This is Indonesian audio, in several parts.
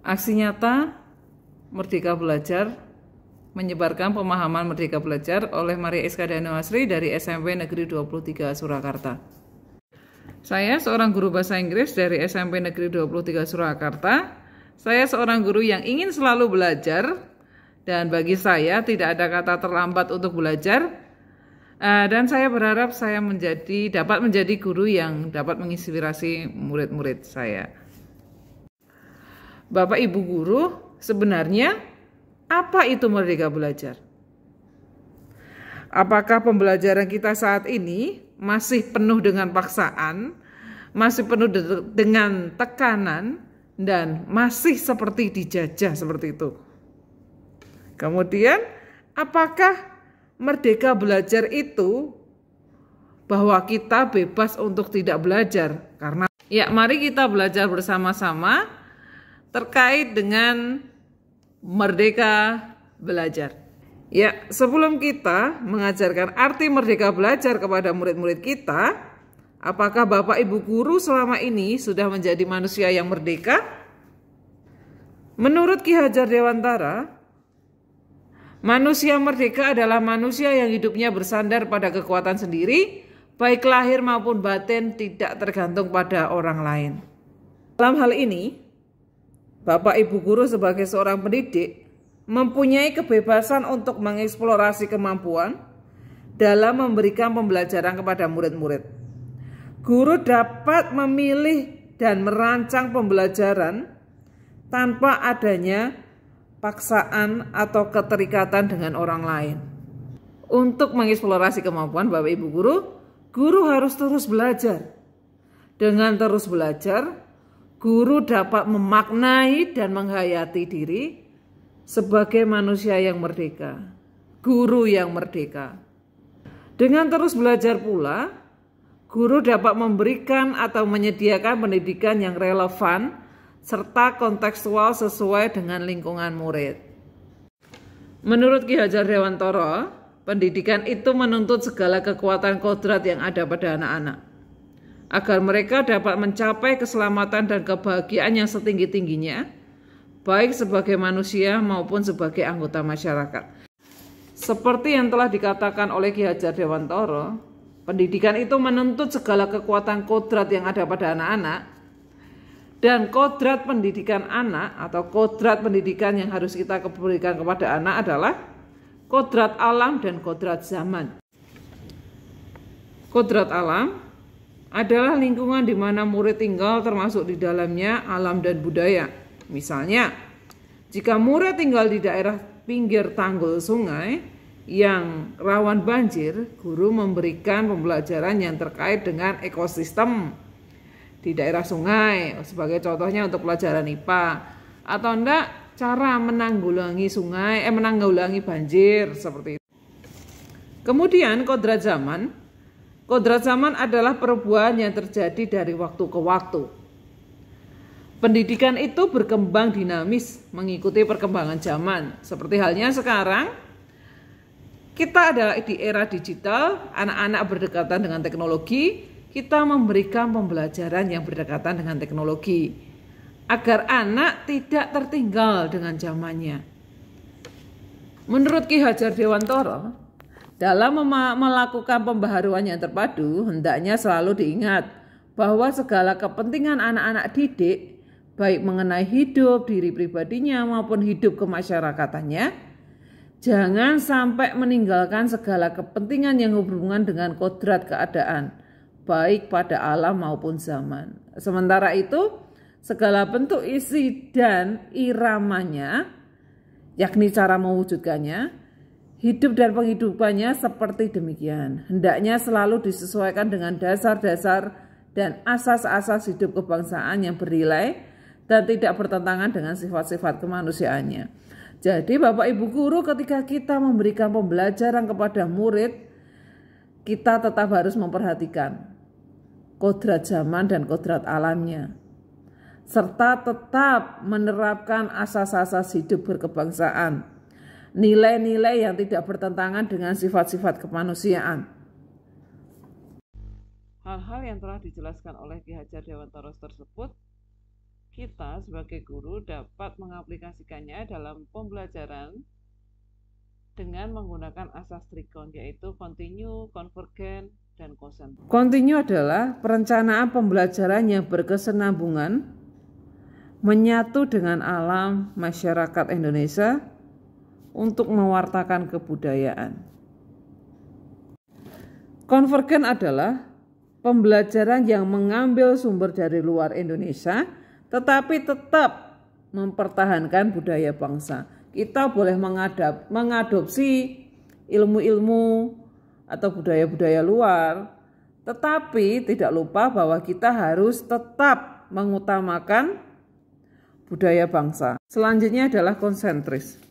Aksi nyata Merdeka Belajar menyebarkan pemahaman Merdeka Belajar oleh Maria Eskadano Asri dari SMP Negeri 23 Surakarta. Saya seorang guru bahasa Inggris dari SMP Negeri 23 Surakarta. Saya seorang guru yang ingin selalu belajar, dan bagi saya tidak ada kata terlambat untuk belajar. Dan saya berharap saya dapat menjadi guru yang dapat menginspirasi murid-murid saya. Bapak Ibu guru, sebenarnya apa itu Merdeka Belajar? Apakah pembelajaran kita saat ini masih penuh dengan paksaan, masih penuh dengan tekanan, dan masih seperti dijajah seperti itu? Kemudian, apakah Merdeka Belajar itu bahwa kita bebas untuk tidak belajar? Karena mari kita belajar bersama-sama terkait dengan Merdeka Belajar. Sebelum kita mengajarkan arti Merdeka Belajar kepada murid-murid kita, apakah Bapak Ibu guru selama ini sudah menjadi manusia yang merdeka? Menurut Ki Hajar Dewantara, manusia merdeka adalah manusia yang hidupnya bersandar pada kekuatan sendiri, baik lahir maupun batin, tidak tergantung pada orang lain. Dalam hal ini, Bapak Ibu guru sebagai seorang pendidik mempunyai kebebasan untuk mengeksplorasi kemampuan dalam memberikan pembelajaran kepada murid-murid. Guru dapat memilih dan merancang pembelajaran tanpa adanya paksaan atau keterikatan dengan orang lain. Untuk mengeksplorasi kemampuan Bapak Ibu guru harus terus belajar. Dengan terus belajar, guru dapat memaknai dan menghayati diri sebagai manusia yang merdeka, guru yang merdeka. Dengan terus belajar pula, guru dapat memberikan atau menyediakan pendidikan yang relevan serta kontekstual sesuai dengan lingkungan murid. Menurut Ki Hajar Dewantara, pendidikan itu menuntut segala kekuatan kodrat yang ada pada anak-anak, agar mereka dapat mencapai keselamatan dan kebahagiaan yang setinggi-tingginya, baik sebagai manusia maupun sebagai anggota masyarakat. Seperti yang telah dikatakan oleh Ki Hajar Dewantara, pendidikan itu menuntut segala kekuatan kodrat yang ada pada anak-anak, dan kodrat pendidikan anak atau kodrat pendidikan yang harus kita berikan kepada anak adalah kodrat alam dan kodrat zaman. Kodrat alam adalah lingkungan di mana murid tinggal, termasuk di dalamnya alam dan budaya. Misalnya, jika murid tinggal di daerah pinggir tanggul sungai yang rawan banjir, guru memberikan pembelajaran yang terkait dengan ekosistem di daerah sungai, sebagai contohnya untuk pelajaran IPA, atau cara menanggulangi menanggulangi banjir seperti itu. Kemudian kodrat zaman. Kodrat zaman adalah perubahan yang terjadi dari waktu ke waktu. Pendidikan itu berkembang dinamis mengikuti perkembangan zaman. Seperti halnya sekarang, kita adalah di era digital, anak-anak berdekatan dengan teknologi, kita memberikan pembelajaran yang berdekatan dengan teknologi, agar anak tidak tertinggal dengan zamannya. Menurut Ki Hajar Dewantara, dalam melakukan pembaharuan yang terpadu, hendaknya selalu diingat bahwa segala kepentingan anak-anak didik, baik mengenai hidup diri pribadinya maupun hidup kemasyarakatannya, jangan sampai meninggalkan segala kepentingan yang berhubungan dengan kodrat keadaan, baik pada alam maupun zaman. Sementara itu, segala bentuk isi dan iramanya, yakni cara mewujudkannya, hidup dan penghidupannya seperti demikian. Hendaknya selalu disesuaikan dengan dasar-dasar dan asas-asas hidup kebangsaan yang bernilai dan tidak bertentangan dengan sifat-sifat kemanusiaannya. Jadi Bapak Ibu guru, ketika kita memberikan pembelajaran kepada murid, kita tetap harus memperhatikan kodrat zaman dan kodrat alamnya, serta tetap menerapkan asas-asas hidup berkebangsaan, nilai-nilai yang tidak bertentangan dengan sifat-sifat kemanusiaan. Hal-hal yang telah dijelaskan oleh Ki Hajar Dewantara tersebut kita sebagai guru dapat mengaplikasikannya dalam pembelajaran dengan menggunakan asas trikon, yaitu continue, convergent, dan concentric. Continue adalah perencanaan pembelajaran yang berkesinambungan, menyatu dengan alam masyarakat Indonesia untuk mewartakan kebudayaan. Convergent adalah pembelajaran yang mengambil sumber dari luar Indonesia, tetapi tetap mempertahankan budaya bangsa. Kita boleh mengadopsi ilmu-ilmu atau budaya-budaya luar, tetapi tidak lupa bahwa kita harus tetap mengutamakan budaya bangsa. Selanjutnya adalah konsentris.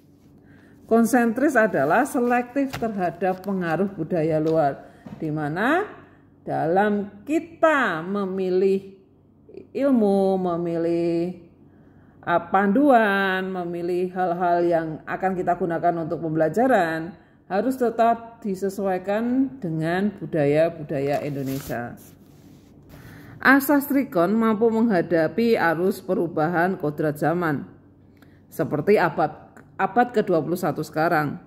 Konsentris adalah selektif terhadap pengaruh budaya luar, di mana dalam kita memilih ilmu, memilih panduan, memilih hal-hal yang akan kita gunakan untuk pembelajaran, harus tetap disesuaikan dengan budaya-budaya Indonesia. Asas trikon mampu menghadapi arus perubahan kodrat zaman, seperti abad ke-21 sekarang.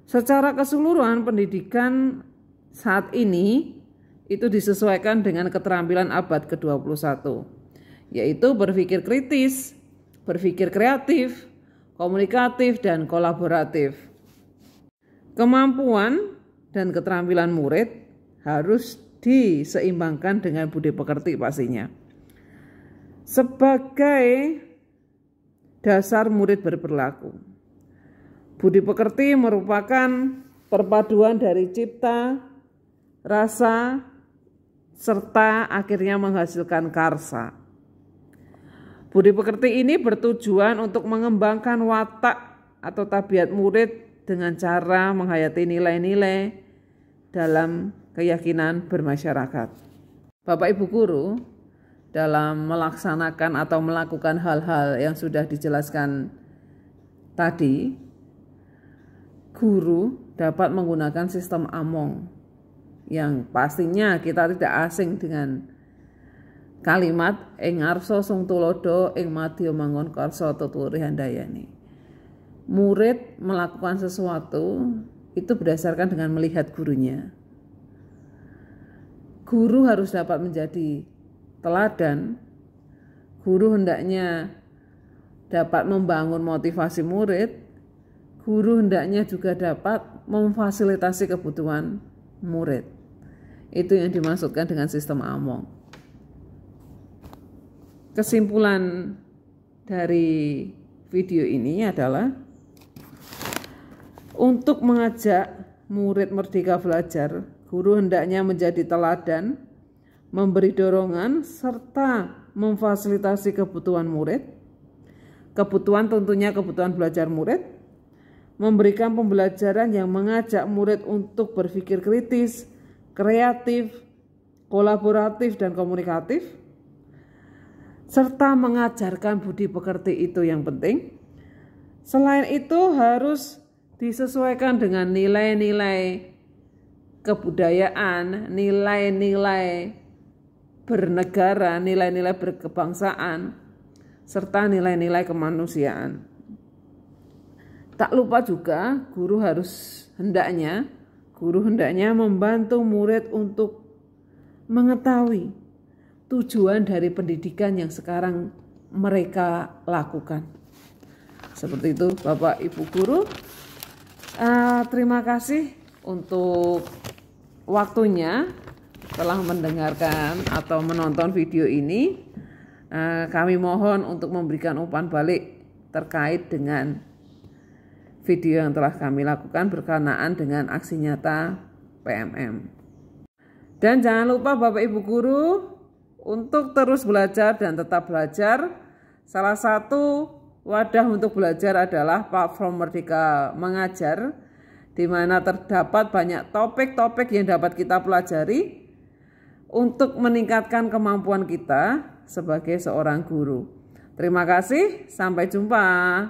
Secara keseluruhan pendidikan saat ini itu disesuaikan dengan keterampilan abad ke-21, yaitu berpikir kritis, berpikir kreatif, komunikatif, dan kolaboratif. Kemampuan dan keterampilan murid harus diseimbangkan dengan budi pekerti pastinya. Sebagai dasar murid berperilaku, budi pekerti merupakan perpaduan dari cipta, rasa, serta akhirnya menghasilkan karsa. Budi pekerti ini bertujuan untuk mengembangkan watak atau tabiat murid dengan cara menghayati nilai-nilai dalam keyakinan bermasyarakat. Bapak Ibu guru, dalam melaksanakan atau melakukan hal-hal yang sudah dijelaskan tadi, guru dapat menggunakan sistem Among yang pastinya kita tidak asing dengan kalimat ing ngarsa sung tulodo ing madya mangun karsa tuturi handayani. Murid melakukan sesuatu itu berdasarkan dengan melihat gurunya. Guru harus dapat menjadi teladan. Guru hendaknya dapat membangun motivasi murid. Guru hendaknya juga dapat memfasilitasi kebutuhan murid. Itu yang dimaksudkan dengan sistem Among. Kesimpulan dari video ini adalah untuk mengajak murid merdeka belajar, guru hendaknya menjadi teladan, memberi dorongan, serta memfasilitasi kebutuhan murid. Kebutuhan tentunya kebutuhan belajar murid, memberikan pembelajaran yang mengajak murid untuk berpikir kritis, kreatif, kolaboratif, dan komunikatif, serta mengajarkan budi pekerti itu yang penting. Selain itu harus disesuaikan dengan nilai-nilai kebudayaan, nilai-nilai bernegara, nilai-nilai berkebangsaan, serta nilai-nilai kemanusiaan. Tak lupa juga guru hendaknya membantu murid untuk mengetahui tujuan dari pendidikan yang sekarang mereka lakukan. Seperti itu Bapak Ibu guru. Terima kasih untuk waktunya telah mendengarkan atau menonton video ini. Kami mohon untuk memberikan umpan balik terkait dengan video yang telah kami lakukan berkenaan dengan aksi nyata PMM. Dan jangan lupa Bapak Ibu guru untuk terus belajar dan tetap belajar. Salah satu wadah untuk belajar adalah platform Merdeka Mengajar, di mana terdapat banyak topik-topik yang dapat kita pelajari untuk meningkatkan kemampuan kita sebagai seorang guru. Terima kasih, sampai jumpa.